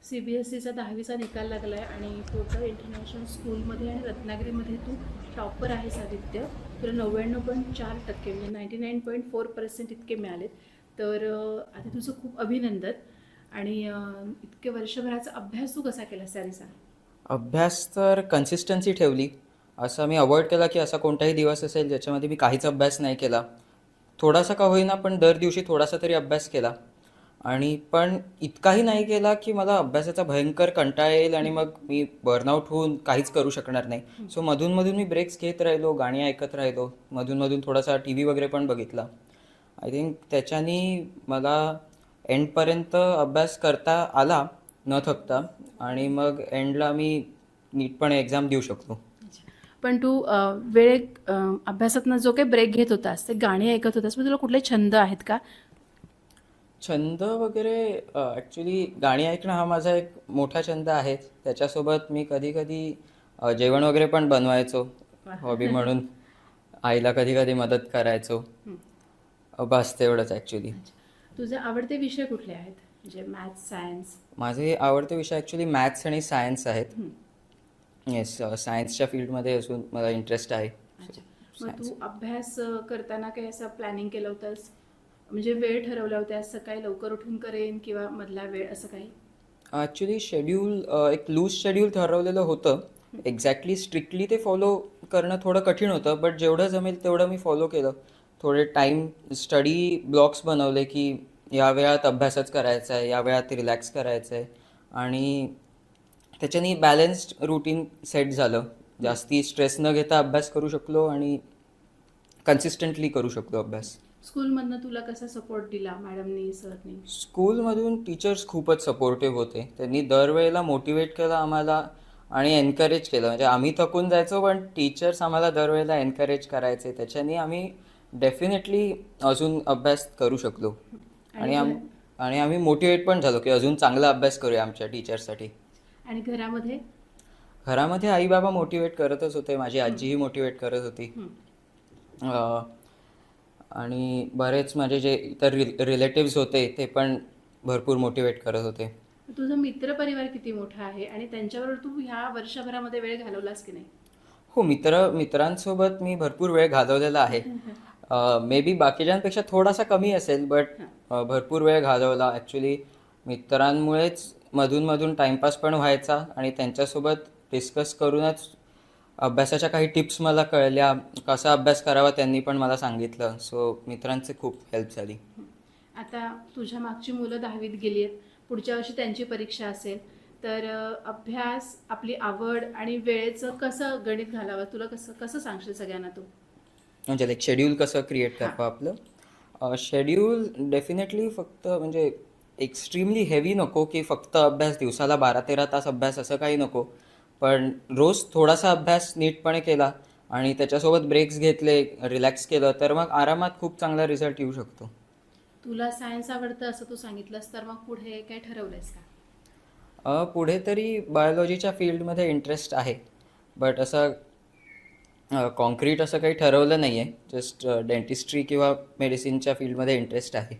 CBSEचा 10वीचा निकाल लागला आहे आणि पोर्टर इंटरनॅशनल स्कूलमध्ये आणि रत्नागिरीमध्ये तू टॉपर आहेस आदित्य. तुला 99.4% म्हणजे 99.4% इतके मिळालेत. तर आधी तुझं खूप अभिनंदन. आणि इतके वर्षभराचा अभ्यास तू कसा केलास त्याने सांग. अभ्यास तर कन्सिस्टन्सी ठेवली. असं मी अवॉइड केला की असा कोणताही दिवस असेल ज्याच्यामध्ये मी काहीच अभ्यास नाही केला. थोडासा का होईना पण दर दिवशी थोडासा तरी अभ्यास केला. आणि पण इतकाही नाही केला की मला अभ्यासाचा भयंकर कंटाळा येईल आणि मग मी बर्नआउट होऊन काहीच करू शकणार नाही. सो मधून मी ब्रेक्स घेत राहिलो, गाणी ऐकत राहिलो, मधून थोडासा टी व्ही वगैरे पण बघितला. आय थिंक त्याच्यानी मला एंडपर्यंत अभ्यास करता आला न थकता आणि मग एंडला मी नीटपणे एक्झाम देऊ शकतो. अच्छा. पण तू अभ्यासातनं जो काही ब्रेक घेत होतास ते गाणी ऐकत होतास, मग तुला कुठले छंद आहेत का? छंद वगैरे ॲक्च्युली गाणी ऐकणं हा माझा एक मोठा छंद आहे. त्याच्यासोबत मी कधी कधी जेवण वगैरे पण बनवायचो वा. हॉबी म्हणून. आईला कधी कधी मदत करायचो. हं. बस तेवढंच ॲक्च्युली. अच्छा. तुझे आवडते विषय कुठले आहेत? म्हणजे मॅथ्स, सायन्स? माझे आवडते विषय ॲक्च्युली मॅथ्स आणि सायन्स आहेत. हं. येस, सायन्सच्या फील्डमध्ये असून मला इंटरेस्ट आहे. अच्छा. मग सायन्स. तू अभ्यास करताना काही असं प्लॅनिंग केलं होतंस? म्हणजे वेळ ठरवल्या होत्यास, सकाळी लवकर उठून करेन किंवा मधला वेळ असं काही? ॲक्च्युली शेड्यूल एक लूज शेड्यूल ठरवलेलं होतं. एक्झॅक्टली स्ट्रिक्टली ते फॉलो करणं थोडं कठीण होतं, बट जेवढं जमेल तेवढं मी फॉलो केलं. थोडे टाईम स्टडी ब्लॉक्स बनवले की या वेळात अभ्यासच करायचा आहे, या वेळात रिलॅक्स करायचं आहे. आणि त्याच्याने बॅलन्स्ड रुटीन सेट झालं. जास्ती स्ट्रेस न घेता अभ्यास करू शकलो आणि कन्सिस्टंटली करू शकलो अभ्यास. स्कूलमधनं तुला कसा सपोर्ट दिला मॅडमनी, सरनी? स्कूलमधून टीचर्स खूपच सपोर्टिव्ह होते. त्यांनी दरवेळेला मोटिवेट केलं आम्हाला आणि एनकरेज केलं. म्हणजे आम्ही थकून जायचो पण टीचर्स आम्हाला दरवेळेला एनकरेज करायचे. त्याच्याने आम्ही डेफिनेटली अजून अभ्यास करू शकलो. आणि आणि आणि आम्ही मोटिवेट पण झालो की अजून चांगला अभ्यास करूया आमच्या टीचर्ससाठी. आणि घरामध्ये? घरामध्ये आई बाबा मोटिवेट करतच होते. माझी आजीही मोटिवेट करत होती. हं. अ, आणि बरेच माझे जे इतर रिलेटिव्स होते ते पण भरपूर मोटिवेट करत होते. तुझा मित्रपरिवार किती मोठा आहे आणि त्यांच्याबरोबर तू ह्या वर्षभरामध्ये वेळ घालवलास की नाही? हो, मित्रांसोबत मी भरपूर वेळ घालवलेला आहे. मे बी बाकीच्यांपेक्षा थोडासा कमी असेल, बट हां. भरपूर वेळ घालवला. ॲक्च्युली मित्रांमुळेच मधून टाईमपास पण व्हायचा आणि त्यांच्यासोबत डिस्कस करूनच अभ्यासाच्या काही टिप्स मला कळल्या. कसा अभ्यास करावा त्यांनी पण मला सांगितलं. सो मित्रांची खूप हेल्प झाली. आता तुझ्या मागची मुलं 10वीत गेली आहेत, पुढच्या वर्षी त्यांची परीक्षा असेल, तर अभ्यास, आपली आवड आणि वेळेचं कसं गणित घालावं, तुला कसं कसं सांगशील सगळ्यांना तू? म्हणजे लाईक शेड्यूल कसं क्रिएट हां. करावं आपलं. शेड्यूल डेफिनेटली फक्त म्हणजे एक्स्ट्रीमली हेवी नको की फक्त अभ्यास दिवसाला 12-13 तास अभ्यास असं काही नको. पण रोज थोडासा अभ्यास नीटपणे केला आणि त्याच्यासोबत ब्रेक्स घेतले, रिलॅक्स केलं तर मग आरामात खूप चांगला रिझल्ट येऊ शकतो. तुला सायन्स आवडतं असं तू सांगितलंस, तर मग पुढे काय ठरवलंयस का? पुढे तरी बायोलॉजीच्या फील्डमध्ये इंटरेस्ट आहे. बट असं कॉन्क्रीट असं काही ठरवलं नाही आहे. जस्ट डेंटिस्ट्री किंवा मेडिसिनच्या फील्डमध्ये इंटरेस्ट आहे.